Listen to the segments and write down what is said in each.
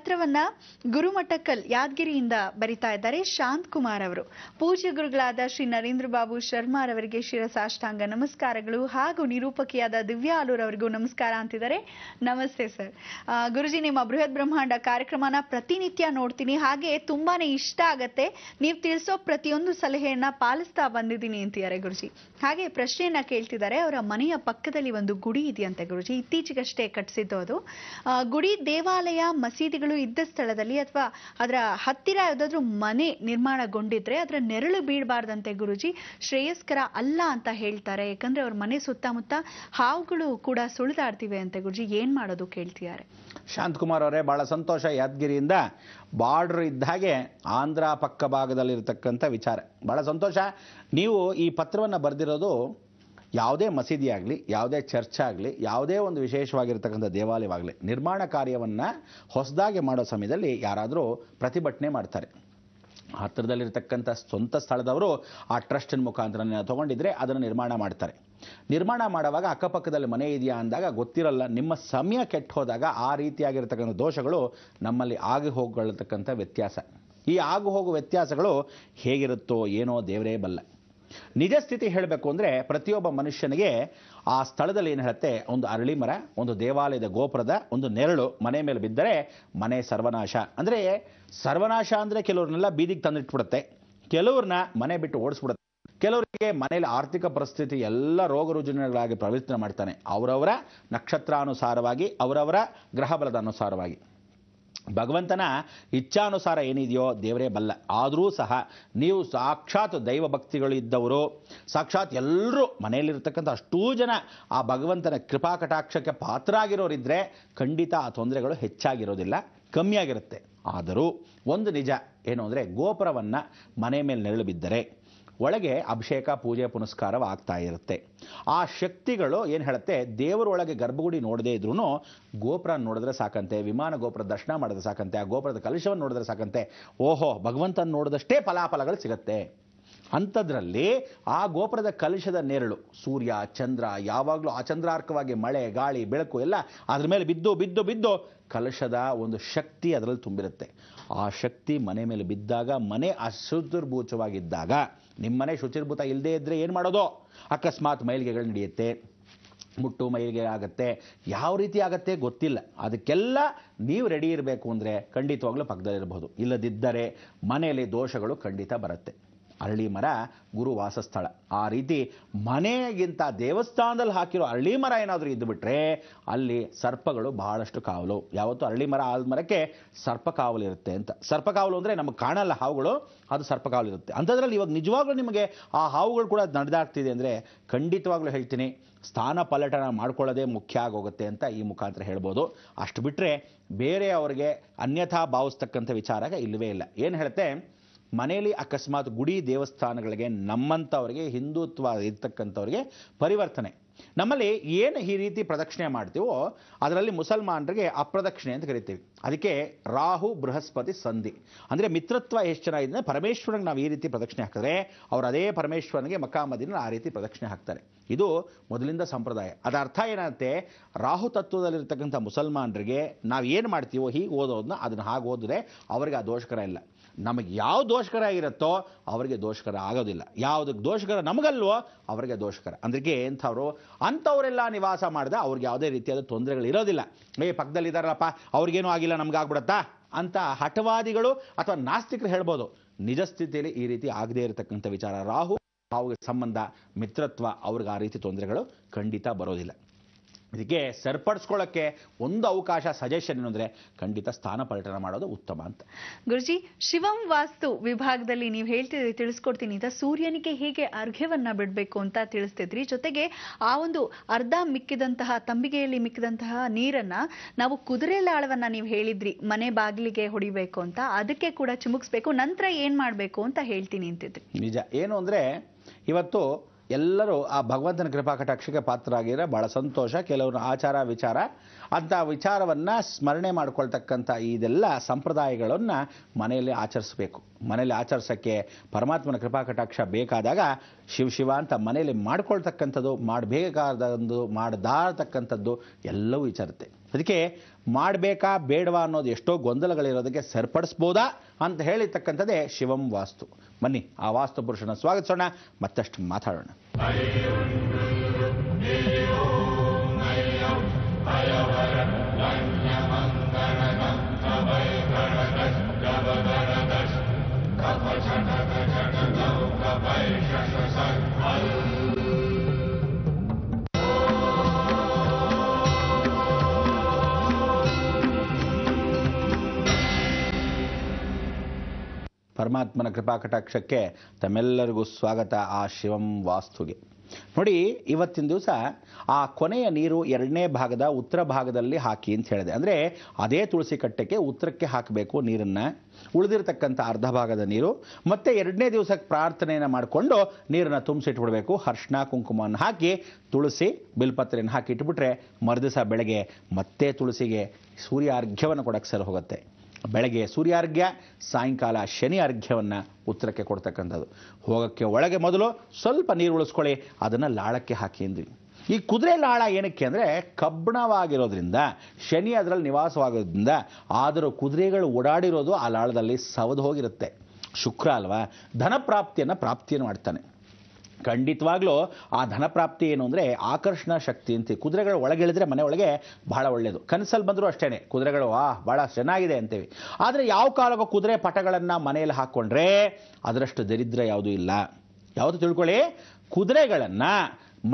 ಪತ್ರವನ್ನ ಗುರುಮಠಕಲ್ ಯಾದಗಿರಿಯಿಂದ ಬರಿತಾ ಇದ್ದಾರೆ ಶಾಂತ್ ಕುಮಾರ್ ಅವರು. ಪೂಜ್ಯ ಗುರುಗಳಾದ ಶ್ರೀ ನರೇಂದ್ರ ಬಾಬು ಶರ್ಮಾರ್ ಅವರಿಗೆ ಶಿರಸಾಷ್ಟಾಂಗ ನಮಸ್ಕಾರಗಳು ಹಾಗೂ ನಿರೂಪಕಿಯಾದ ದಿವ್ಯಾ ಆಲೂರ್ ಅವರಿಗೂ ನಮಸ್ಕಾರ ಅಂತಿದ್ದಾರೆ. ನಮಸ್ತೆ ಸರ್. ಗುರುಜಿ, ನಿಮ್ಮ ಬೃಹತ್ ಬ್ರಹ್ಮಾಂಡ ಕಾರ್ಯಕ್ರಮನ ಪ್ರತಿನಿತ್ಯ ನೋಡ್ತೀನಿ, ಹಾಗೆ ತುಂಬಾನೇ ಇಷ್ಟ ಆಗತ್ತೆ. ನೀವು ತಿಳಿಸೋ ಪ್ರತಿಯೊಂದು ಸಲಹೆಯನ್ನ ಪಾಲಿಸ್ತಾ ಬಂದಿದ್ದೀನಿ ಅಂತಿದ್ದಾರೆ ಗುರುಜಿ. ಹಾಗೆ ಪ್ರಶ್ನೆಯನ್ನ ಕೇಳ್ತಿದ್ದಾರೆ, ಅವರ ಮನೆಯ ಪಕ್ಕದಲ್ಲಿ ಒಂದು ಗುಡಿ ಇದೆಯಂತೆ ಗುರುಜಿ, ಇತ್ತೀಚೆಗಷ್ಟೇ ಕಟ್ಟಿಸಿದ್ದು ಅದು. ಗುಡಿ, ದೇವಾಲಯ, ಮಸೀದಿಗಳು ಇದ್ದ ಸ್ಥಳದಲ್ಲಿ ಅಥವಾ ಅದರ ಹತ್ತಿರ ಯಾವುದಾದ್ರೂ ಮನೆ ನಿರ್ಮಾಣಗೊಂಡಿದ್ರೆ ಅದರ ನೆರಳು ಬೀಳಬಾರ್ದಂತೆ ಗುರುಜಿ, ಶ್ರೇಯಸ್ಕರ ಅಲ್ಲ ಅಂತ ಹೇಳ್ತಾರೆ. ಯಾಕಂದ್ರೆ ಅವ್ರ ಮನೆ ಸುತ್ತಮುತ್ತ ಹಾವುಗಳು ಕೂಡ ಸುಳಿದಾಡ್ತಿವೆ ಅಂತೆ ಗುರುಜಿ, ಏನ್ ಮಾಡೋದು ಕೇಳ್ತಿದ್ದಾರೆ. ಶಾಂತಕುಮಾರ್ ಅವರೇ, ಬಹಳ ಸಂತೋಷ. ಯಾದಗಿರಿಯಿಂದ ಬಾರ್ಡರ್ ಇದ್ದ ಹಾಗೆ ಆಂಧ್ರ ಪಕ್ಕ ಭಾಗದಲ್ಲಿರ್ತಕ್ಕಂಥ ವಿಚಾರ, ಬಹಳ ಸಂತೋಷ. ನೀವು ಈ ಪತ್ರವನ್ನು ಬರೆದಿರೋದು ಯಾವುದೇ ಮಸೀದಿ ಆಗಲಿ, ಯಾವುದೇ ಚರ್ಚ್ ಆಗಲಿ, ಯಾವುದೇ ಒಂದು ವಿಶೇಷವಾಗಿರ್ತಕ್ಕಂಥ ದೇವಾಲಯವಾಗಲಿ ನಿರ್ಮಾಣ ಕಾರ್ಯವನ್ನು ಹೊಸದಾಗಿ ಮಾಡೋ ಸಮಯದಲ್ಲಿ ಯಾರಾದರೂ ಪ್ರತಿಭಟನೆ ಮಾಡ್ತಾರೆ. ಹತ್ತಿರದಲ್ಲಿರ್ತಕ್ಕಂಥ ಸ್ವಂತ ಸ್ಥಳದವರು ಆ ಟ್ರಸ್ಟಿನ ಮುಖಾಂತರ ತೊಗೊಂಡಿದ್ರೆ ಅದನ್ನು ನಿರ್ಮಾಣ ಮಾಡ್ತಾರೆ. ನಿರ್ಮಾಣ ಮಾಡುವಾಗ ಅಕ್ಕಪಕ್ಕದಲ್ಲಿ ಮನೆ ಇದೆಯಾ ಅಂದಾಗ ಗೊತ್ತಿರಲ್ಲ, ನಿಮ್ಮ ಸಮಯ ಕೆಟ್ಟು ಹೋದಾಗ ಆ ರೀತಿಯಾಗಿರ್ತಕ್ಕಂಥ ದೋಷಗಳು ನಮ್ಮಲ್ಲಿ ಆಗಿ ಹೋಗತಕ್ಕಂಥ ವ್ಯತ್ಯಾಸ. ಈ ಆಗು ಹೋಗೋ ವ್ಯತ್ಯಾಸಗಳು ಹೇಗಿರುತ್ತೋ ಏನೋ ದೇವರೇ ಬಲ್ಲ. ನಿಜ ಸ್ಥಿತಿ ಹೇಳಬೇಕು ಅಂದರೆ ಪ್ರತಿಯೊಬ್ಬ ಮನುಷ್ಯನಿಗೆ ಆ ಸ್ಥಳದಲ್ಲಿ ಏನು ಹೇಳುತ್ತೆ, ಒಂದು ಅರಳಿ ಮರ, ಒಂದು ದೇವಾಲಯದ ಗೋಪುರದ ಒಂದು ನೆರಳು ಮನೆ ಮೇಲೆ ಬಿದ್ದರೆ ಮನೆ ಸರ್ವನಾಶ. ಅಂದರೆ ಸರ್ವನಾಶ ಅಂದರೆ ಕೆಲವ್ರನ್ನೆಲ್ಲ ಬೀದಿಗೆ ತಂದಿಟ್ಬಿಡುತ್ತೆ, ಕೆಲವ್ರನ್ನ ಮನೆ ಬಿಟ್ಟು ಓಡಿಸ್ಬಿಡುತ್ತೆ, ಕೆಲವರಿಗೆ ಮನೆಯಲ್ಲಿ ಆರ್ಥಿಕ ಪರಿಸ್ಥಿತಿ ಎಲ್ಲ ರೋಗ ರುಜಿನಗಳಾಗಿ ಪ್ರವರ್ತನೆ ಮಾಡ್ತಾನೆ, ಅವರವರ ನಕ್ಷತ್ರಾನುಸಾರವಾಗಿ, ಅವರವರ ಗ್ರಹ ಬಲದ ಅನುಸಾರವಾಗಿ. ಭಗವಂತನ ಇಚ್ಛಾನುಸಾರ ಏನಿದೆಯೋ ದೇವರೇ ಬಲ್ಲ. ಆದರೂ ಸಹ ನೀವು ಸಾಕ್ಷಾತ್ ದೈವ ಭಕ್ತಿಗಳು ಇದ್ದವರು, ಸಾಕ್ಷಾತ್ ಎಲ್ಲರೂ ಮನೆಯಲ್ಲಿರ್ತಕ್ಕಂಥ ಅಷ್ಟೂ ಜನ ಆ ಭಗವಂತನ ಕೃಪಾ ಕಟಾಕ್ಷಕ್ಕೆ ಪಾತ್ರರಾಗಿರೋರಿದ್ದರೆ ಖಂಡಿತ ಆ ತೊಂದರೆಗಳು ಹೆಚ್ಚಾಗಿರೋದಿಲ್ಲ, ಕಮ್ಮಿಯಾಗಿರುತ್ತೆ. ಆದರೂ ಒಂದು ನಿಜ ಏನು ಅಂದರೆ, ಗೋಪುರವನ್ನು ಮನೆ ಮೇಲೆ ನೆರಳು ಬಿದ್ದರೆ ಒಳಗೆ ಅಭಿಷೇಕ, ಪೂಜೆ, ಪುನಸ್ಕಾರವಾಗ್ತಾ ಇರುತ್ತೆ. ಆ ಶಕ್ತಿಗಳು ಏನು ಹೇಳುತ್ತೆ, ದೇವರೊಳಗೆ ಗರ್ಭಗುಡಿ ನೋಡದೇ ಇದ್ರೂ ಗೋಪುರ ನೋಡಿದ್ರೆ ಸಾಕಂತೆ, ವಿಮಾನ ಗೋಪುರ ದರ್ಶನ ಮಾಡಿದ್ರೆ ಸಾಕಂತೆ, ಆ ಗೋಪುರದ ಕಲಶವನ್ನು ನೋಡಿದ್ರೆ ಸಾಕಂತೆ, ಓಹೋ ಭಗವಂತನ ನೋಡಿದಷ್ಟೇ ಫಲಾಫಲಗಳು ಸಿಗುತ್ತೆ. ಅಂಥದ್ರಲ್ಲಿ ಆ ಗೋಪುರದ ಕಲಶದ ನೆರಳು, ಸೂರ್ಯ ಚಂದ್ರ ಯಾವಾಗಲೂ ಆ ಚಂದ್ರಾರ್ಕವಾಗಿ ಮಳೆ ಗಾಳಿ ಬೆಳಕು ಎಲ್ಲ ಅದ್ರ ಮೇಲೆ ಬಿದ್ದು ಬಿದ್ದು ಬಿದ್ದು ಕಲಶದ ಒಂದು ಶಕ್ತಿ ಅದರಲ್ಲಿ ತುಂಬಿರುತ್ತೆ. ಆ ಶಕ್ತಿ ಮನೆ ಮೇಲೆ ಬಿದ್ದಾಗ, ಮನೆ ಅಶುಚಿರ್ಭೂತವಾಗಿದ್ದಾಗ, ನಿಮ್ಮನೆ ಶುಚಿರ್ಭೂತ ಇಲ್ಲದೇ ಇದ್ದರೆ ಏನು ಮಾಡೋದು? ಅಕಸ್ಮಾತ್ ಮೈಲಿಗೆಗಳು ನಡೆಯುತ್ತೆ, ಮುಟ್ಟು ಮೈಲಿಗೆ ಆಗುತ್ತೆ, ಯಾವ ರೀತಿ ಆಗುತ್ತೆ ಗೊತ್ತಿಲ್ಲ. ಅದಕ್ಕೆಲ್ಲ ನೀವು ರೆಡಿ ಇರಬೇಕು ಅಂದರೆ ಖಂಡಿತವಾಗ್ಲೂ ಪಕ್ಕದಲ್ಲಿರಬಹುದು. ಇಲ್ಲದಿದ್ದರೆ ಮನೆಯಲ್ಲಿ ದೋಷಗಳು ಖಂಡಿತ ಬರುತ್ತೆ. ಅರಳಿ ಮರ ಗುರು ವಾಸಸ್ಥಳ, ಆ ರೀತಿ ಮನೆಗಿಂತ ದೇವಸ್ಥಾನದಲ್ಲಿ ಹಾಕಿರೋ ಅರಳಿ ಮರ ಏನಾದರೂ ಇದ್ದುಬಿಟ್ರೆ ಅಲ್ಲಿ ಸರ್ಪಗಳು ಬಹಳಷ್ಟು ಕಾವಲು. ಯಾವತ್ತೂ ಅರಳಿ ಮರ ಆದ ಮರಕ್ಕೆ ಸರ್ಪ ಕಾವಲು ಇರುತ್ತೆ ಅಂತ. ಸರ್ಪ ಕಾವಲು ಅಂದರೆ ನಮಗೆ ಕಾಣಲ್ಲ ಹಾವುಗಳು, ಅದು ಸರ್ಪ ಕಾವಲು ಇರುತ್ತೆ. ಅಂಥದ್ರಲ್ಲಿ ಇವಾಗ ನಿಜವಾಗ್ಲೂ ನಿಮಗೆ ಆ ಹಾವುಗಳು ಕೂಡ ನಡೆದಾಗ್ತಿದೆ ಅಂದರೆ ಖಂಡಿತವಾಗ್ಲೂ ಹೇಳ್ತೀನಿ, ಸ್ಥಾನ ಪಲ್ಲಟನ ಮಾಡ್ಕೊಳ್ಳೋದೇ ಮುಖ್ಯ ಆಗೋಗುತ್ತೆ ಅಂತ ಈ ಮುಖಾಂತರ ಹೇಳ್ಬೋದು. ಅಷ್ಟು ಬಿಟ್ಟರೆ ಬೇರೆ ಅವರಿಗೆ ಅನ್ಯಥಾ ಭಾವಿಸ್ತಕ್ಕಂಥ ವಿಚಾರ ಇಲ್ಲವೇ ಇಲ್ಲ. ಏನು ಹೇಳುತ್ತೆ, ಮನೆಯಲ್ಲಿ ಅಕಸ್ಮಾತ್ ಗುಡಿ ದೇವಸ್ಥಾನಗಳಿಗೆ ನಮ್ಮಂಥವ್ರಿಗೆ, ಹಿಂದುತ್ವ ಇರ್ತಕ್ಕಂಥವ್ರಿಗೆ ಪರಿವರ್ತನೆ, ನಮ್ಮಲ್ಲಿ ಏನು ಈ ರೀತಿ ಪ್ರದಕ್ಷಿಣೆ ಮಾಡ್ತೀವೋ ಅದರಲ್ಲಿ ಮುಸಲ್ಮಾನರಿಗೆ ಅಪ್ರದಕ್ಷಿಣೆ ಅಂತ ಕರಿತೀವಿ. ಅದಕ್ಕೆ ರಾಹು ಬೃಹಸ್ಪತಿ ಸಂಧಿ ಅಂದರೆ ಮಿತ್ರತ್ವ ಎಷ್ಟು ಚೆನ್ನಾಗಿದೆ. ಪರಮೇಶ್ವರನಿಗೆ ನಾವು ಈ ರೀತಿ ಪ್ರದಕ್ಷಿಣೆ ಹಾಕಿದ್ರೆ ಅವರು ಅದೇ ಪರಮೇಶ್ವರನಿಗೆ ಮಕ್ಕಾಮದಿನ ಆ ರೀತಿ ಪ್ರದಕ್ಷಿಣೆ ಹಾಕ್ತಾರೆ. ಇದು ಮೊದಲಿಂದ ಸಂಪ್ರದಾಯ. ಅದರ ಅರ್ಥ ಏನಾಗುತ್ತೆ, ರಾಹು ತತ್ವದಲ್ಲಿರ್ತಕ್ಕಂಥ ಮುಸಲ್ಮಾನರಿಗೆ ನಾವು ಏನು ಮಾಡ್ತೀವೋ ಹೀಗೆ ಓದೋದನ್ನ ಅದನ್ನು ಹಾಗೆ ಓದಿದ್ರೆ ಅವರಿಗೆ ಆ ದೋಷಕರ ಇಲ್ಲ. ನಮಗೆ ಯಾವ ದೋಷಕರ ಇರುತ್ತೋ ಅವರಿಗೆ ದೋಷಕರ ಆಗೋದಿಲ್ಲ, ಯಾವುದಕ್ಕೆ ದೋಷಕರ ನಮಗಲ್ವೋ ಅವರಿಗೆ ದೋಷಕರ. ಅದಕ್ಕೆ ಎಂಥವ್ರು ಅಂಥವರೆಲ್ಲ ನಿವಾಸ ಮಾಡಿದ ಅವ್ರಿಗೆ ಯಾವುದೇ ರೀತಿಯಾದ ತೊಂದರೆಗಳು ಇರೋದಿಲ್ಲ. ಪಕ್ಕದಲ್ಲಿದ್ದಾರಲ್ಲಪ್ಪ ಅವ್ರಿಗೇನೂ ಆಗಿಲ್ಲ ನಮಗಾಗ್ಬಿಡತ್ತಾ ಅಂತ ಹಠವಾದಿಗಳು ಅಥವಾ ನಾಸ್ತಿಕರು ಹೇಳ್ಬೋದು. ನಿಜ ಸ್ಥಿತಿಯಲ್ಲಿ ಈ ರೀತಿ ಆಗದೇ ಇರತಕ್ಕಂಥ ವಿಚಾರ. ರಾಹು ಅವ್ರಿಗೆ ಸಂಬಂಧ, ಮಿತ್ರತ್ವ, ಅವ್ರಿಗೆ ಆ ರೀತಿ ತೊಂದರೆಗಳು ಖಂಡಿತ ಬರೋದಿಲ್ಲ. ಇದಕ್ಕೆ ಸರಿಪಡಿಸ್ಕೊಳ್ಳೋಕ್ಕೆ ಒಂದು ಅವಕಾಶ, ಸಜೆಷನ್ ಏನಂದರೆ ಖಂಡಿತ ಸ್ಥಾನ ಪಲ್ಟನ ಮಾಡೋದು ಉತ್ತಮ ಅಂತ. ಗುರುಜಿ, ಶಿವಂ ವಾಸ್ತು ವಿಭಾಗದಲ್ಲಿ ನೀವು ಹೇಳ್ತಿದ್ರಿ, ತಿಳಿಸ್ಕೊಡ್ತೀನಿ ಅಂತ, ಸೂರ್ಯನಿಗೆ ಹೇಗೆ ಅರ್ಘ್ಯವನ್ನ ಬಿಡಬೇಕು ಅಂತ ತಿಳಿಸ್ತಿದ್ರಿ. ಜೊತೆಗೆ ಆ ಒಂದು ಅರ್ಧ ಮಿಕ್ಕಿದಂತಹ ತಂಬಿಗೆಯಲ್ಲಿ ಮಿಕ್ಕಿದಂತಹ ನೀರನ್ನ ನಾವು ಕುದುರೆ ಲಾಳವನ್ನ ನೀವು ಹೇಳಿದ್ರಿ ಮನೆ ಬಾಗಿಲಿಗೆ ಹೊಡಿಬೇಕು ಅಂತ, ಅದಕ್ಕೆ ಕೂಡ ಚಿಮುಕ್ಸ್ಬೇಕು, ನಂತರ ಏನ್ ಮಾಡ್ಬೇಕು ಅಂತ ಹೇಳ್ತೀನಿ ಅಂತಿದ್ರಿ. ನಿಜ ಏನು ಅಂದರೆ, ಇವತ್ತು ಎಲ್ಲರೂ ಆ ಭಗವಂತನ ಕೃಪಾ ಕಟಾಕ್ಷಕ್ಕೆ ಪಾತ್ರರಾಗಿರೋ ಬಹಳ ಸಂತೋಷ. ಕೆಲವರು ಆಚಾರ ವಿಚಾರ ಅಂತ ವಿಚಾರವನ್ನು ಸ್ಮರಣೆ ಮಾಡ್ಕೊಳ್ತಕ್ಕಂಥ ಇದೆಲ್ಲ ಸಂಪ್ರದಾಯಗಳನ್ನು ಮನೆಯಲ್ಲಿ ಆಚರಿಸಬೇಕು. ಮನೆಯಲ್ಲಿ ಆಚರಿಸೋಕ್ಕೆ ಪರಮಾತ್ಮನ ಕೃಪಾ ಕಟಾಕ್ಷ ಬೇಕಾದಾಗ ಶಿವ ಅಂತ ಮನೆಯಲ್ಲಿ ಮಾಡ್ಕೊಳ್ತಕ್ಕಂಥದ್ದು, ಮಾಡಬೇಕಾದಂದು ಮಾಡದಾರತಕ್ಕಂಥದ್ದು ಎಲ್ಲವೂ ವಿಚಾರುತ್ತೆ. ಅದಕ್ಕೆ ಮಾಡಬೇಕಾ ಬೇಡವಾ ಅನ್ನೋದು ಎಷ್ಟೋ ಗೊಂದಲಗಳಿರೋದಕ್ಕೆ ಸರಿಪಡಿಸ್ಬೋದಾ ಅಂತ ಹೇಳಿರ್ತಕ್ಕಂಥದ್ದೇ ಶಿವಂ ವಾಸ್ತು. ಬನ್ನಿ ಆ ವಾಸ್ತು ಪುರುಷನ ಸ್ವಾಗತಿಸೋಣ, ಮತ್ತಷ್ಟು ಮಾತಾಡೋಣ. ಪರಮಾತ್ಮನ ಕೃಪಾ ಕಟಾಕ್ಷಕ್ಕೆ ತಮ್ಮೆಲ್ಲರಿಗೂ ಸ್ವಾಗತ ಆ ಶಿವಂ ವಾಸ್ತುಗೆ. ನೋಡಿ, ಇವತ್ತಿನ ದಿವಸ ಆ ಕೊನೆಯ ನೀರು 2ನೇ ಭಾಗದ ಉತ್ತರ ಭಾಗದಲ್ಲಿ ಹಾಕಿ ಅಂತ ಹೇಳಿದೆ. ಅಂದರೆ ಅದೇ ತುಳಸಿ ಕಟ್ಟೆಗೆ ಉತ್ತರಕ್ಕೆ ಹಾಕಬೇಕು ನೀರನ್ನು, ಉಳಿದಿರತಕ್ಕಂಥ ಅರ್ಧ ಭಾಗದ ನೀರು. ಮತ್ತೆ 2ನೇ ದಿವಸಕ್ಕೆ ಪ್ರಾರ್ಥನೆಯನ್ನು ಮಾಡಿಕೊಂಡು ನೀರನ್ನು ತುಂಬಿಸಿಟ್ಬಿಡ್ಬೇಕು. ಅರ್ಶಿನ ಕುಂಕುಮವನ್ನು ಹಾಕಿ ತುಳಸಿ ಬಿಲ್ಪತ್ರೆಯನ್ನು ಹಾಕಿ ಇಟ್ಬಿಟ್ರೆ ಮರುದಿವಸ ಬೆಳಗ್ಗೆ ಮತ್ತೆ ತುಳಸಿಗೆ ಸೂರ್ಯ ಅರ್ಘ್ಯವನ್ನು ಕೊಡಕ್ಕೆ ಸರಿ ಹೋಗುತ್ತೆ. ಬೆಳಗ್ಗೆ ಸೂರ್ಯಾರ್ಘ್ಯ, ಸಾಯಂಕಾಲ ಶನಿ ಅರ್ಘ್ಯವನ್ನು ಉತ್ತರಕ್ಕೆ ಕೊಡ್ತಕ್ಕಂಥದ್ದು. ಹೋಗೋಕ್ಕೆ ಒಳಗೆ ಮೊದಲು ಸ್ವಲ್ಪ ನೀರು ಉಳಿಸ್ಕೊಳ್ಳಿ, ಅದನ್ನು ಲಾಳಕ್ಕೆ ಹಾಕಿ ಅಂದ್ವಿ. ಈ ಕುದುರೆ ಲಾಳ ಏನಕ್ಕೆ ಅಂದರೆ ಕಬ್ಬಣವಾಗಿರೋದ್ರಿಂದ, ಶನಿ ಅದರಲ್ಲಿ ನಿವಾಸವಾಗೋದ್ರಿಂದ, ಆದರೂ ಕುದುರೆಗಳು ಓಡಾಡಿರೋದು ಆ ಲಾಳದಲ್ಲಿ ಸವದು ಹೋಗಿರುತ್ತೆ. ಶುಕ್ರ ಅಲ್ವಾ, ಧನಪ್ರಾಪ್ತಿಯನ್ನು ಮಾಡ್ತಾನೆ. ಖಂಡಿತವಾಗ್ಲೂ ಆ ಧನಪ್ರಾಪ್ತಿ ಏನು ಅಂದರೆ ಆಕರ್ಷಣಾ ಶಕ್ತಿ ಅಂತ. ಕುದುರೆಗಳು ಒಳಗಿಳಿದ್ರೆ ಮನೆ ಒಳಗೆ ಬಹಳ ಒಳ್ಳೆಯದು. ಕನಸಲ್ಲಿ ಬಂದರೂ ಅಷ್ಟೇ ಕುದುರೆಗಳು ಭಾಳ ಚೆನ್ನಾಗಿದೆ ಅಂತೀವಿ. ಆದರೆ ಯಾವ ಕಾಲಕ್ಕೂ ಕುದುರೆ ಪಟಗಳನ್ನು ಮನೆಯಲ್ಲಿ ಹಾಕ್ಕೊಂಡ್ರೆ ಅದರಷ್ಟು ದರಿದ್ರ ಯಾವುದೂ ಇಲ್ಲ. ಯಾವುದು ತಿಳ್ಕೊಳ್ಳಿ, ಕುದುರೆಗಳನ್ನು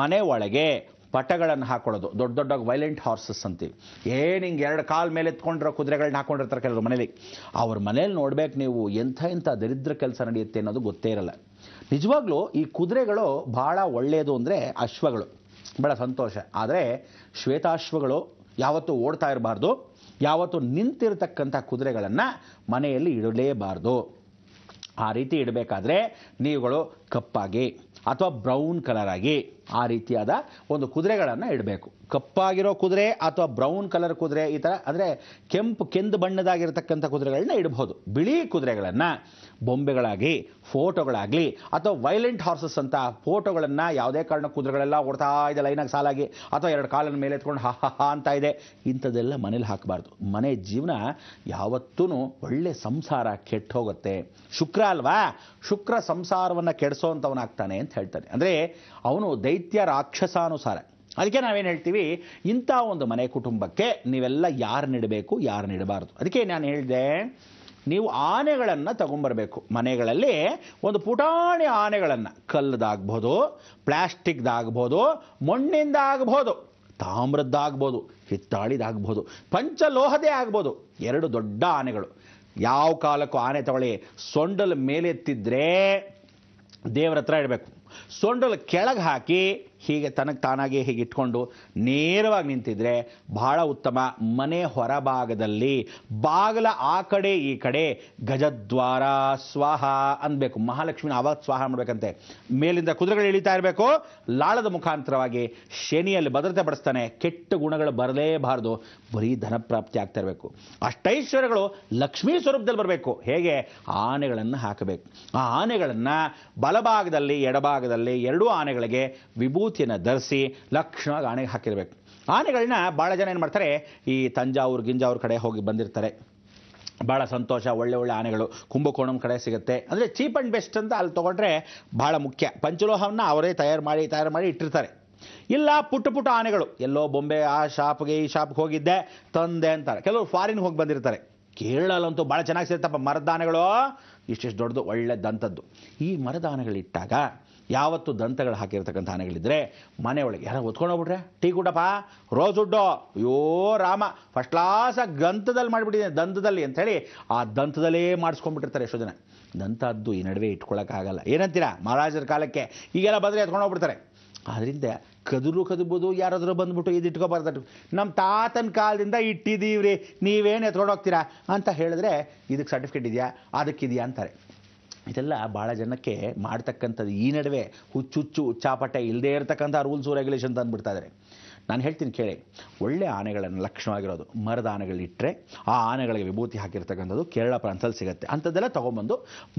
ಮನೆ ಒಳಗೆ ಪಟಗಳನ್ನು ಹಾಕೊಳ್ಳೋದು, ದೊಡ್ಡ ದೊಡ್ಡ ವೈಲೆಂಟ್ ಹಾರ್ಸಸ್ ಅಂತೀವಿ. ಹಿಂಗೆ 2 ಕಾಲ ಮೇಲೆ ಎತ್ಕೊಂಡಿರೋ ಕುದುರೆಗಳನ್ನ ಹಾಕೊಂಡಿರ್ತಾರೆ ಕೆಲವರು ಮನೇಲಿ. ಅವ್ರ ಮನೇಲಿ ನೋಡ್ಬೇಕು ನೀವು, ಎಂಥ ದರಿದ್ರ ಕೆಲಸ ನಡೆಯುತ್ತೆ ಅನ್ನೋದು ಗೊತ್ತೇ ಇರಲ್ಲ. ನಿಜವಾಗ್ಲೂ ಈ ಕುದುರೆಗಳು ಭಾಳ ಒಳ್ಳೆಯದು ಅಂದರೆ ಅಶ್ವಗಳು, ಭಾಳ ಸಂತೋಷ. ಆದರೆ ಶ್ವೇತಾಶ್ವಗಳು ಯಾವತ್ತೂ ಓಡ್ತಾ ಇರಬಾರ್ದು. ಯಾವತ್ತೂ ನಿಂತಿರತಕ್ಕಂಥ ಕುದುರೆಗಳನ್ನು ಮನೆಯಲ್ಲಿ ಇಡಲೇಬಾರ್ದು. ಆ ರೀತಿ ಇಡಬೇಕಾದ್ರೆ ನೀವುಗಳು ಕಪ್ಪಾಗಿ ಅಥವಾ ಬ್ರೌನ್ ಕಲರ್ ಆಗಿ ಆ ರೀತಿಯಾದ ಒಂದು ಕುದುರೆಗಳನ್ನು ಇಡಬೇಕು. ಕಪ್ಪಾಗಿರೋ ಕುದುರೆ ಅಥವಾ ಬ್ರೌನ್ ಕಲರ್ ಕುದುರೆ, ಈ ಥರ ಅಂದರೆ ಕೆಂದು ಬಣ್ಣದಾಗಿರ್ತಕ್ಕಂಥ ಕುದುರೆಗಳನ್ನ ಇಡಬಹುದು. ಬಿಳಿ ಕುದುರೆಗಳನ್ನು ಬೊಂಬೆಗಳಾಗಿ, ಫೋಟೋಗಳಾಗಲಿ, ಅಥವಾ ವೈಲೆಂಟ್ ಹಾರ್ಸಸ್ ಅಂತ ಫೋಟೋಗಳನ್ನು ಯಾವುದೇ ಕಾರಣ ಕುದುರೆಗಳೆಲ್ಲ ಓಡ್ತಾ ಇದೆ ಲೈನಾಗಿ ಸಾಲಾಗಿ, ಅಥವಾ 2 ಕಾಲನ್ನು ಮೇಲೆ ಎತ್ಕೊಂಡು ಹಾ ಅಂತ ಇದೆ, ಇಂಥದ್ದೆಲ್ಲ ಮನೇಲಿ ಹಾಕಬಾರ್ದು. ಮನೆ ಜೀವನ ಯಾವತ್ತೂ ಒಳ್ಳೆ ಸಂಸಾರ ಕೆಟ್ಟು ಹೋಗುತ್ತೆ. ಶುಕ್ರ ಅಲ್ವಾ, ಶುಕ್ರ ಸಂಸಾರವನ್ನು ಕೆಡಿಸೋವಂಥವನಾಗ್ತಾನೆ ಅಂತ ಹೇಳ್ತಾನೆ. ಅಂದರೆ ಅವನು ದೈತ್ಯ ರಾಕ್ಷಸಾನುಸಾರ. ಅದಕ್ಕೆ ನಾವೇನು ಹೇಳ್ತೀವಿ, ಇಂಥ ಒಂದು ಮನೆ ಕುಟುಂಬಕ್ಕೆ ನೀವೆಲ್ಲ ಯಾರನ್ನಿಡಬೇಕು, ಯಾರನ್ನಿಡಬಾರ್ದು. ಅದಕ್ಕೆ ನಾನು ಹೇಳಿದೆ, ನೀವು ಆನೆಗಳನ್ನು ತಗೊಂಬರ್ಬೇಕು. ಮನೆಗಳಲ್ಲಿ ಒಂದು ಪುಟಾಣಿ ಆನೆಗಳನ್ನು, ಕಲ್ಲದಾಗ್ಬೋದು, ಪ್ಲಾಸ್ಟಿಕ್ದಾಗ್ಬೋದು, ಮಣ್ಣಿಂದ ಆಗ್ಬೋದು, ತಾಮ್ರದ್ದಾಗ್ಬೋದು, ಹಿತ್ತಾಳಿದಾಗ್ಬೋದು, ಪಂಚಲೋಹದೇ ಆಗ್ಬೋದು. 2 ದೊಡ್ಡ ಆನೆಗಳು. ಯಾವ ಕಾಲಕ್ಕೂ ಆನೆ ತಗೊಳ್ಳಿ, ಸೊಂಡಲ್ ಮೇಲೆತ್ತಿದ್ರೆ ದೇವರ ಹತ್ರ ಇಡಬೇಕು. ಸೊಂಡಲ್ ಕೆಳಗೆ ಹಾಕಿ ಹೀಗೆ ತನಗೆ ತಾನಾಗಿ ಹೀಗೆ ಇಟ್ಕೊಂಡು ನೇರವಾಗಿ ನಿಂತಿದ್ರೆ ಬಹಳ ಉತ್ತಮ. ಮನೆ ಹೊರಭಾಗದಲ್ಲಿ ಬಾಗಿಲ ಆ ಕಡೆ ಈ ಕಡೆ ಗಜದ್ವಾರ ಸ್ವಾಹ ಅನ್ಬೇಕು. ಮಹಾಲಕ್ಷ್ಮಿನ ಆವಾಗ ಸ್ವಾಹ ಮಾಡಬೇಕಂತೆ. ಮೇಲಿಂದ ಕುದುರೆಗಳು ಇಳಿತಾ ಇರಬೇಕು. ಲಾಳದ ಮುಖಾಂತರವಾಗಿ ಶನಿಯಲ್ಲಿ ಭದ್ರತೆ ಪಡಿಸ್ತಾನೆ. ಕೆಟ್ಟ ಗುಣಗಳು ಬರಲೇಬಾರದು, ಬರೀ ಧನಪ್ರಾಪ್ತಿ ಆಗ್ತಾ ಇರಬೇಕು. ಅಷ್ಟೈಶ್ವರ್ಯಗಳು ಲಕ್ಷ್ಮೀ ಸ್ವರೂಪದಲ್ಲಿ ಬರಬೇಕು. ಹೇಗೆ? ಆನೆಗಳನ್ನು ಹಾಕಬೇಕು. ಆ ಆನೆಗಳನ್ನು ಬಲಭಾಗದಲ್ಲಿ ಎಡಭಾಗದಲ್ಲಿ 2 ಆನೆಗಳಿಗೆ ವಿಭೂತಿಯನ್ನು ಧರಿಸಿ ಲಕ್ಷಣವಾಗಿ ಆನೆಗೆ ಹಾಕಿರಬೇಕು. ಆನೆಗಳನ್ನ ಭಾಳ ಜನ ಏನು ಮಾಡ್ತಾರೆ, ಈ ಗಿಂಜಾವೂರು ಕಡೆ ಹೋಗಿ ಬಂದಿರ್ತಾರೆ. ಭಾಳ ಸಂತೋಷ, ಒಳ್ಳೆ ಆನೆಗಳು ಕುಂಭಕೋಣಂ ಕಡೆ ಸಿಗುತ್ತೆ. ಅಂದರೆ ಚೀಪ್ ಆ್ಯಂಡ್ ಬೆಸ್ಟ್ ಅಂತ ಅಲ್ಲಿ ತೊಗೊಂಡ್ರೆ ಭಾಳ ಮುಖ್ಯ. ಪಂಚಲೋಹವನ್ನು ಅವರೇ ತಯಾರು ಮಾಡಿ ಇಟ್ಟಿರ್ತಾರೆ. ಇಲ್ಲ ಪುಟ್ಟ ಆನೆಗಳು, ಎಲ್ಲೋ ಬೊಂಬೆ ಆ ಶಾಪ್ಗೆ ಈ ಶಾಪ್ಗೆ ಹೋಗಿದ್ದೆ ತಂದೆ ಅಂತಾರೆ. ಕೆಲವರು ಫಾರಿನ್ ಹೋಗಿ ಬಂದಿರ್ತಾರೆ. ಕೇರಳಲ್ಲಂತೂ ಭಾಳ ಚೆನ್ನಾಗಿ ಸಿಗುತ್ತಪ್ಪ ಮರದ ಆನೆಗಳು, ಇಷ್ಟಿಷ್ಟು ದೊಡ್ಡದು ಒಳ್ಳೆ ದಂತದ್ದು. ಈ ಮರದ ಆನೆಗಳಿಟ್ಟಾಗ ಯಾವತ್ತು ದಂತಗಳು ಹಾಕಿರ್ತಕ್ಕಂಥ ಆನೆಗಳಿದ್ರೆ ಮನೆ ಒಳಗೆ ಯಾರೋ ಹೊತ್ಕೊಂಡು ಹೋಗ್ಬಿಟ್ರೆ, ಟೀ ಕೂಟಪ್ಪ, ರೋಸ್ ಉಡ್ಡು, ಅಯ್ಯೋ ರಾಮ, ಫಸ್ಟ್ ಕ್ಲಾಸ್ ಗಂತದಲ್ಲಿ ಮಾಡಿಬಿಟ್ಟಿದೆ ದಂತದಲ್ಲಿ ಅಂಥೇಳಿ ಆ ದಂತದಲ್ಲೇ ಮಾಡಿಸ್ಕೊಂಡ್ಬಿಟ್ಟಿರ್ತಾರೆ ಎಷ್ಟೋ ಜನ. ದಂತದ್ದು ಈ ನಡುವೆ ಇಟ್ಕೊಳ್ಳೋಕ್ಕಾಗಲ್ಲ. ಏನಂತೀರಾ? ಮಹಾರಾಜರ ಕಾಲಕ್ಕೆ ಈಗೆಲ್ಲ ಬಂದರೆ ಎತ್ಕೊಂಡು ಹೋಗ್ಬಿಡ್ತಾರೆ. ಆದ್ದರಿಂದ ಕದುಬೋದು, ಯಾರಾದರೂ ಬಂದ್ಬಿಟ್ಟು ಇದು ಇಟ್ಕೊಬಾರ್ದು, ನಮ್ಮ ತಾತನ ಕಾಲದಿಂದ ಇಟ್ಟಿದ್ದೀವ್ರಿ, ನೀವೇನು ಎತ್ಕೊಂಡು ಹೋಗ್ತೀರಾ ಅಂತ ಹೇಳಿದ್ರೆ ಇದಕ್ಕೆ ಸರ್ಟಿಫಿಕೇಟ್ ಇದೆಯಾ, ಅದಕ್ಕಿದೆಯಾ ಅಂತಾರೆ. ಇದೆಲ್ಲ ಭಾಳ ಜನಕ್ಕೆ ಮಾಡ್ತಕ್ಕಂಥದ್ದು. ಈ ನಡುವೆ ಹುಚ್ಚುಚ್ಚಾಪಟ್ಟೆ ಇಲ್ಲದೇ ಇರತಕ್ಕಂಥ ರೂಲ್ಸು ರೆಗ್ಯುಲೇಷನ್ ತಂದುಬಿಡ್ತಾ ಇದ್ದಾರೆ. ನಾನು ಹೇಳ್ತೀನಿ ಕೇಳಿ, ಒಳ್ಳೆ ಆನೆಗಳನ್ನು ಲಕ್ಷಣವಾಗಿರೋದು ಮರದ ಆನೆಗಳಿಟ್ಟರೆ ಆ ಆನೆಗಳಿಗೆ ವಿಭೂತಿ ಹಾಕಿರ್ತಕ್ಕಂಥದ್ದು ಕೇರಳ ಪ್ರಾಂತದಲ್ಲಿ ಸಿಗುತ್ತೆ. ಅಂಥದ್ದೆಲ್ಲ ತೊಗೊಂಬಂದು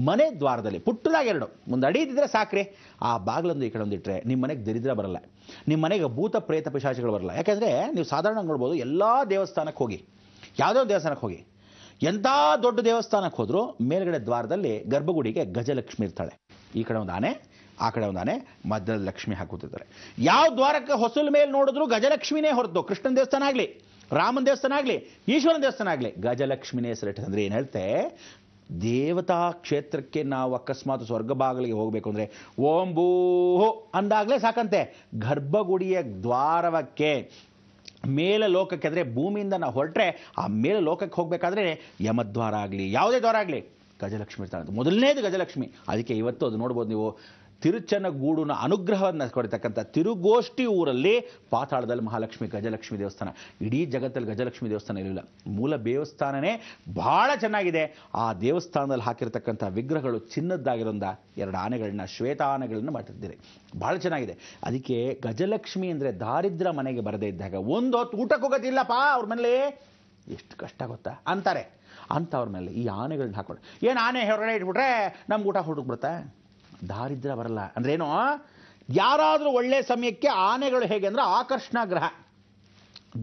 ಮನೆ ದ್ವಾರದಲ್ಲಿ ಪುಟ್ಟದಾಗಿ 1 ಅಡಿ ಇದ್ದಿದ್ರೆ ಸಾಕ್ರಿ, ಆ ಬಾಗಿಲೊಂದು ಈ ಕಡೆ ಒಂದು ಇಟ್ಟರೆ ನಿಮ್ಮ ಮನೆಗೆ ದರಿದ್ರ ಬರಲ್ಲ, ನಿಮ್ಮ ಮನೆಗೆ ಭೂತ ಪ್ರೇತ ಪಿಶಾಚಿಗಳು ಬರಲ್ಲ. ಯಾಕೆಂದರೆ ನೀವು ಸಾಧಾರಣ ನೋಡ್ಬೋದು, ಎಲ್ಲ ದೇವಸ್ಥಾನಕ್ಕೆ ಹೋಗಿ, ಯಾವುದೋ ದೇವಸ್ಥಾನಕ್ಕೆ ಹೋಗಿ, ಎಂಥ ದೊಡ್ಡ ದೇವಸ್ಥಾನಕ್ಕೆ ಹೋದರೂ ಮೇಲ್ಗಡೆ ದ್ವಾರದಲ್ಲಿ ಗರ್ಭಗುಡಿಗೆ ಗಜಲಕ್ಷ್ಮಿ ಇರ್ತಾಳೆ. ಈ ಕಡೆ ಒಂದು ಆನೆ, ಆ ಕಡೆ ಒಂದು ಆನೆ, ಮಧ್ಯದಲ್ಲಿ ಲಕ್ಷ್ಮಿ ಹಾಕುತ್ತಿರ್ತಾರೆ. ಯಾವ ದ್ವಾರಕ್ಕೆ ಹೊಸಲ ಮೇಲೆ ನೋಡಿದ್ರು ಗಜಲಕ್ಷ್ಮಿನೇ ಹೊರತು, ಕೃಷ್ಣನ ದೇವಸ್ಥಾನ ಆಗಲಿ, ರಾಮನ ದೇವಸ್ಥಾನ ಆಗಲಿ, ಈಶ್ವರನ ದೇವಸ್ಥಾನ ಆಗಲಿ, ಗಜಲಕ್ಷ್ಮಿನೇ ಹೆಸರಿಟ್ಟು. ಅಂದರೆ ಏನು ಹೇಳ್ತೆ, ದೇವತಾ ಕ್ಷೇತ್ರಕ್ಕೆ ನಾವು ಅಕಸ್ಮಾತ್ ಸ್ವರ್ಗ ಬಾಗಿಲಿಗೆ ಹೋಗಬೇಕು ಅಂದರೆ ಓಂ ಭೂ ಅಂದಾಗಲೇ ಸಾಕಂತೆ. ಗರ್ಭಗುಡಿಯ ದ್ವಾರವಕ್ಕೆ ಮೇಲೆ ಲೋಕಕ್ಕೆ, ಅಂದರೆ ಭೂಮಿಯಿಂದ ನಾವು ಹೊರಟ್ರೆ ಆ ಮೇಲೆ ಲೋಕಕ್ಕೆ ಹೋಗಬೇಕಾದ್ರೆ ಯಮದ್ವಾರ ಆಗಲಿ, ಯಾವುದೇ ದ್ವಾರ ಆಗಲಿ, ಗಜಲಕ್ಷ್ಮಿ ಇರ್ತಾಳೆ. ಮೊದಲನೇದು ಗಜಲಕ್ಷ್ಮಿ. ಅದಕ್ಕೆ ಇವತ್ತು ಅದು ನೋಡ್ಬೋದು ನೀವು, ತಿರುಚನಗೂಡಿನ ಅನುಗ್ರಹವನ್ನು ಕೊಡ್ತಕ್ಕಂಥ ತಿರುಗೋಷ್ಠಿ ಊರಲ್ಲಿ ಪಾತಾಳದಲ್ಲಿ ಮಹಾಲಕ್ಷ್ಮಿ ಗಜಲಕ್ಷ್ಮಿ ದೇವಸ್ಥಾನ. ಇಡೀ ಜಗತ್ತಲ್ಲಿ ಗಜಲಕ್ಷ್ಮಿ ದೇವಸ್ಥಾನ ಇರಲಿಲ್ಲ. ಮೂಲ ದೇವಸ್ಥಾನನೇ ಭಾಳ ಚೆನ್ನಾಗಿದೆ. ಆ ದೇವಸ್ಥಾನದಲ್ಲಿ ಹಾಕಿರ್ತಕ್ಕಂಥ ವಿಗ್ರಹಗಳು ಚಿನ್ನದ್ದಾಗಿರೋಂಥ 2 ಆನೆಗಳನ್ನ, ಶ್ವೇತ ಆನೆಗಳನ್ನ ಮಾಡಿರ್ತೀರಿ, ಭಾಳ ಚೆನ್ನಾಗಿದೆ. ಅದಕ್ಕೆ ಗಜಲಕ್ಷ್ಮಿ ಅಂದರೆ ದಾರಿದ್ರ ಮನೆಗೆ ಬರದೇ ಇದ್ದಾಗ ಒಂದು ಹೊತ್ತು ಊಟಕ್ಕೆ ಹೋಗೋದಿಲ್ಲಪ್ಪ ಅವ್ರ ಮನೇಲಿ, ಎಷ್ಟು ಕಷ್ಟ ಗೊತ್ತಾ ಅಂತಾರೆ. ಅಂಥವ್ರ ಮೇಲೆ ಈ ಆನೆಗಳನ್ನ ಹಾಕೊಂಡು, ಏನು ಆನೆ ಹೊರಗಡೆ ಇಟ್ಬಿಟ್ರೆ ನಮ್ಗೆ ಊಟ ಹುಡುಕ್ಬಿಡುತ್ತೆ, ದಾರಿದ್ರ ಬರಲ್ಲ. ಅಂದ್ರೇನು, ಯಾರಾದರೂ ಒಳ್ಳೆ ಸಮಯಕ್ಕೆ ಆನೆಗಳು ಹೇಗೆ ಅಂದರೆ ಆಕರ್ಷಣ ಗ್ರಹ,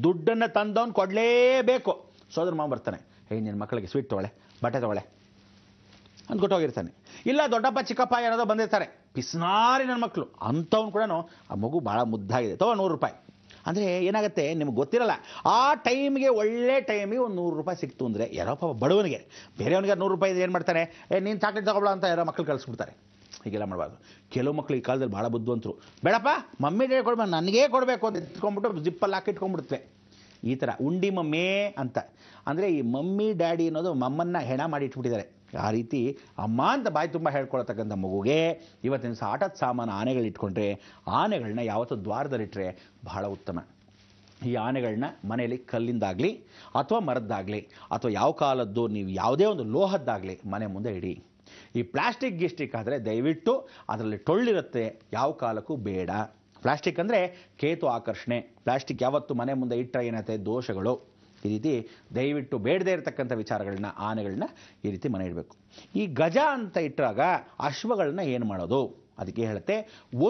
ದುಡ್ಡನ್ನು ತಂದವನು ಕೊಡಲೇಬೇಕು. ಸೋದರ ಮಾವ ಬರ್ತಾನೆ, ನಿನ್ನ ಮಕ್ಕಳಿಗೆ ಸ್ವೀಟ್ ತೊಗೊಳೆ, ಬಟ್ಟೆ ತೊಗೊಳೆ ಅಂತ ಕೊಟ್ಟೋಗಿರ್ತಾನೆ. ಇಲ್ಲ ದೊಡ್ಡಪ್ಪ ಚಿಕ್ಕಪ್ಪ ಏನಾದರೂ ಬಂದಿರ್ತಾರೆ, ಪಿಸ್ನಾರಿ ನನ್ನ ಮಕ್ಕಳು, ಅಂಥವ್ನು ಕೂಡ ಆ ಮಗು ಭಾಳ ಮುದ್ದಾಗಿದೆ, ತಗೋ 100 ರೂಪಾಯಿ. ಅಂದರೆ ಏನಾಗುತ್ತೆ ನಿಮ್ಗೆ ಗೊತ್ತಿರಲ್ಲ, ಆ ಟೈಮ್ಗೆ ಒಳ್ಳೆ ಟೈಮಿಗೆ ಒಂದು 100 ರೂಪಾಯಿ ಸಿಕ್ತು ಅಂದರೆ, ಯಾರೋ ಪಾಪ ಬಡವನಿಗೆ, ಬೇರೆಯವನಿಗೆ 100 ರೂಪಾಯಿ ಏನು ಮಾಡ್ತಾನೆ, ನೀನು ಚಾಕ್ಲೇಟ್ ತಗೊಳ್ಳ ಅಂತ ಯಾರೋ ಮಕ್ಕಳು ಕಳಿಸ್ಬಿಡ್ತಾರೆ. ಹೀಗೆಲ್ಲ ಮಾಡಬಾರ್ದು. ಕೆಲವು ಮಕ್ಕಳು ಈ ಕಾಲದಲ್ಲಿ ಭಾಳ ಬುದ್ಧಿವಂತರು, ಬೇಡಪ್ಪ ಮಮ್ಮಿ ಡ್ಯಾಡಿ ಕೊಡ್ಬೇಕು, ನನಗೇ ಕೊಡಬೇಕು ಅಂತ ಎತ್ಕೊಂಡ್ಬಿಟ್ಟು ಜಿಪ್ಪಲ್ಲಿ ಹಾಕಿಟ್ಕೊಂಡ್ಬಿಡ್ತವೆ. ಈ ಥರ ಉಂಡಿ ಮಮ್ಮಿ ಅಂತ, ಅಂದರೆ ಈ ಮಮ್ಮಿ ಡ್ಯಾಡಿ ಅನ್ನೋದು ಮಮ್ಮನ್ನ ಹೆಣ ಮಾಡಿ ಇಟ್ಬಿಟ್ಟಿದ್ದಾರೆ. ಆ ರೀತಿ ಅಮ್ಮ ಅಂತ ಬಾಯಿ ತುಂಬ ಹೇಳ್ಕೊಳ್ತಕ್ಕಂಥ ಮಗುಗೆ ಇವತ್ತಿನ ಆಟದ ಸಾಮಾನು ಆನೆಗಳು ಇಟ್ಕೊಂಡ್ರೆ, ಆನೆಗಳನ್ನ ಯಾವತ್ತೂ ದ್ವಾರದಲ್ಲಿಟ್ಟರೆ ಬಹಳ ಉತ್ತಮ. ಈ ಆನೆಗಳನ್ನ ಮನೆಯಲ್ಲಿ ಕಲ್ಲಿಂದಾಗಲಿ ಅಥವಾ ಮರದ್ದಾಗಲಿ ಅಥವಾ ಯಾವ ಕಾಲದ್ದು ನೀವು ಯಾವುದೇ ಒಂದು ಲೋಹದ್ದಾಗಲಿ ಮನೆ ಮುಂದೆ ಇಡಿ. ಈ ಪ್ಲಾಸ್ಟಿಕ್ ಗಿಸ್ಟಿಕ್ ಆದರೆ ದಯವಿಟ್ಟು ಅದರಲ್ಲಿ ಟೊಳ್ಳಿರುತ್ತೆ, ಯಾವ ಕಾಲಕ್ಕೂ ಬೇಡ. ಪ್ಲಾಸ್ಟಿಕ್ ಅಂದರೆ ಕೇತು ಆಕರ್ಷಣೆ, ಪ್ಲಾಸ್ಟಿಕ್ ಯಾವತ್ತು ಮನೆ ಮುಂದೆ ಇಟ್ಟರೆ ಏನಾಗುತ್ತೆ ದೋಷಗಳು. ಈ ರೀತಿ ದಯವಿಟ್ಟು ಬೇಡದೇ ಇರತಕ್ಕಂಥ ವಿಚಾರಗಳನ್ನ, ಆನೆಗಳನ್ನ ಈ ರೀತಿ ಮನೆ ಇಡಬೇಕು. ಈ ಗಜ ಅಂತ ಇಟ್ಟಾಗ ಅಶ್ವಗಳನ್ನ ಏನು ಮಾಡೋದು, ಅದಕ್ಕೆ ಹೇಳುತ್ತೆ,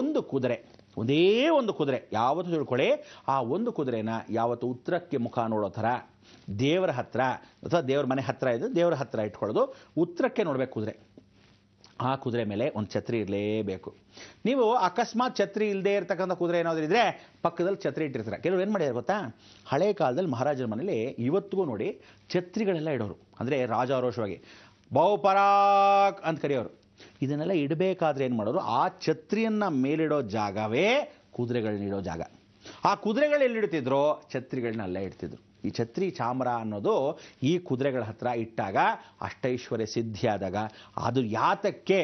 ಒಂದು ಕುದುರೆ, ಒಂದೇ ಒಂದು ಕುದುರೆ ಯಾವತ್ತೂ ತಿಳ್ಕೊಳ್ಳಿ, ಆ ಒಂದು ಕುದುರೆನ ಯಾವತ್ತು ಉತ್ತರಕ್ಕೆ ಮುಖ ನೋಡೋ ಥರ ದೇವರ ಹತ್ರ ಅಥವಾ ದೇವ್ರ ಮನೆ ಹತ್ರ ಇದ್ದು ದೇವರ ಹತ್ರ ಇಟ್ಕೊಳ್ಳೋದು, ಉತ್ತರಕ್ಕೆ ನೋಡಬೇಕು ಕುದುರೆ. ಆ ಕುದುರೆ ಮೇಲೆ ಒಂದು ಛತ್ರಿ ಇರಲೇಬೇಕು. ನೀವು ಅಕಸ್ಮಾತ್ ಛತ್ರಿ ಇಲ್ಲದೆ ಇರತಕ್ಕಂಥ ಕುದುರೆ ಏನಾದರೂ ಇದ್ದರೆ ಪಕ್ಕದಲ್ಲಿ ಛತ್ರಿ ಇಟ್ಟಿರ್ತಾರೆ. ಕೆಲವರು ಏನು ಮಾಡಿದ್ದಾರೆ ಗೊತ್ತಾ, ಹಳೆ ಕಾಲದಲ್ಲಿ ಮಹಾರಾಜರ ಮನೇಲಿ ಇವತ್ತಿಗೂ ನೋಡಿ ಛತ್ರಿಗಳೆಲ್ಲ ಇಡೋರು, ಅಂದರೆ ರಾಜಾರೋಷವಾಗಿ ಬಹುಪರಾಕ್ ಅಂತ ಕರೆಯೋರು. ಇದನ್ನೆಲ್ಲ ಇಡಬೇಕಾದ್ರೆ ಏನು ಮಾಡೋರು, ಆ ಛತ್ರಿಯನ್ನು ಮೇಲಿಡೋ ಜಾಗವೇ ಕುದುರೆಗಳನ್ನಿಡೋ ಜಾಗ. ಆ ಕುದುರೆಗಳು ಎಲ್ಲಿಡ್ತಿದ್ರು, ಛತ್ರಿಗಳನ್ನ ಅಲ್ಲೇ ಇಡ್ತಿದ್ರು. ಈ ಛತ್ರಿ ಚಾಮರ ಅನ್ನೋದು ಈ ಕುದುರೆಗಳ ಹತ್ರ ಇಟ್ಟಾಗ ಅಷ್ಟೈಶ್ವರ್ಯ ಸಿದ್ಧಿಯಾದಾಗ ಅದು ಯಾಕೆ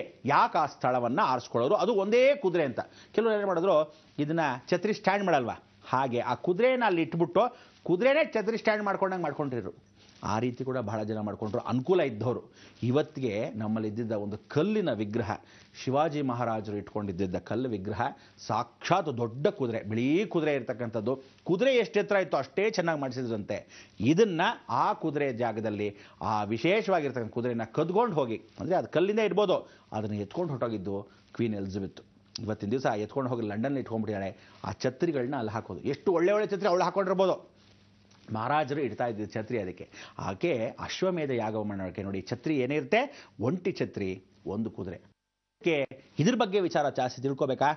ಆ ಸ್ಥಳವನ್ನು ಆರಿಸ್ಕೊಳ್ಳೋರು, ಅದು ಒಂದೇ ಕುದುರೆ ಅಂತ. ಕೆಲವರು ಏನು ಮಾಡಿದ್ರು, ಇದನ್ನ ಛತ್ರಿ ಸ್ಟ್ಯಾಂಡ್ ಮಾಡಲ್ವಾ, ಹಾಗೆ ಆ ಕುದುರೆನ ಅಲ್ಲಿ ಇಟ್ಬಿಟ್ಟು ಕುದುರೆನೇ ಛತ್ರಿ ಸ್ಟ್ಯಾಂಡ್ ಮಾಡ್ಕೊಂಡಂಗೆ ಮಾಡ್ಕೊಂಡಿರು. ಆ ರೀತಿ ಕೂಡ ಬಹಳ ಜನ ಮಾಡ್ಕೊಂಡ್ರು, ಅನುಕೂಲ ಇದ್ದವರು. ಇವತ್ತಿಗೆ ನಮ್ಮಲ್ಲಿ ಇದ್ದಿದ್ದ ಒಂದು ಕಲ್ಲಿನ ವಿಗ್ರಹ, ಶಿವಾಜಿ ಮಹಾರಾಜರು ಇಟ್ಕೊಂಡಿದ್ದ ಕಲ್ಲು ವಿಗ್ರಹ, ಸಾಕ್ಷಾತ್ ದೊಡ್ಡ ಕುದುರೆ, ಬಿಳಿ ಕುದುರೆ ಇರ್ತಕ್ಕಂಥದ್ದು. ಕುದುರೆ ಎಷ್ಟು ಎತ್ತರ ಇತ್ತು ಅಷ್ಟೇ ಚೆನ್ನಾಗಿ ಮಾಡಿಸಿದ್ರಂತೆ. ಇದನ್ನ ಆ ಕುದುರೆ ಜಾಗದಲ್ಲಿ ಆ ವಿಶೇಷವಾಗಿರ್ತಕ್ಕಂಥ ಕುದುರೆನ ಕದ್ಕೊಂಡು ಹೋಗಿ, ಅಂದರೆ ಅದು ಕಲ್ಲಿಂದ ಇರ್ಬೋದು, ಅದನ್ನು ಎತ್ಕೊಂಡು ಹೊರಟೋಗಿದ್ದು ಕ್ವೀನ್ ಎಲಿಜಬೆತ್. ಇವತ್ತಿನ ದಿವಸ ಎತ್ಕೊಂಡು ಹೋಗಿ ಲಂಡನ್ ಇಟ್ಕೊಂಡ್ಬಿಟ್ಟಿದ್ದಾಳೆ. ಆ ಛತ್ರಿಗಳನ್ನ ಅಲ್ಲಿ ಹಾಕೋದು, ಎಷ್ಟು ಒಳ್ಳೆ ಒಳ್ಳೆ ಛತ್ರಿ ಅವಳು ಹಾಕೊಂಡಿರ್ಬೋದು, ಮಹಾರಾಜರು ಇಡ್ತಾ ಇದ್ದ ಛತ್ರಿ. ಅದಕ್ಕೆ ಆಕೆ ಅಶ್ವಮೇಧ ಯಾಗ ಮಾಡೋಕ್ಕೆ ನೋಡಿ, ಛತ್ರಿ ಏನಿರುತ್ತೆ, ಒಂಟಿ ಛತ್ರಿ, ಒಂದು ಕುದುರೆ. ಇದ್ರ ಬಗ್ಗೆ ವಿಚಾರ ಜಾಸ್ತಿ ತಿಳ್ಕೊಬೇಕಾ,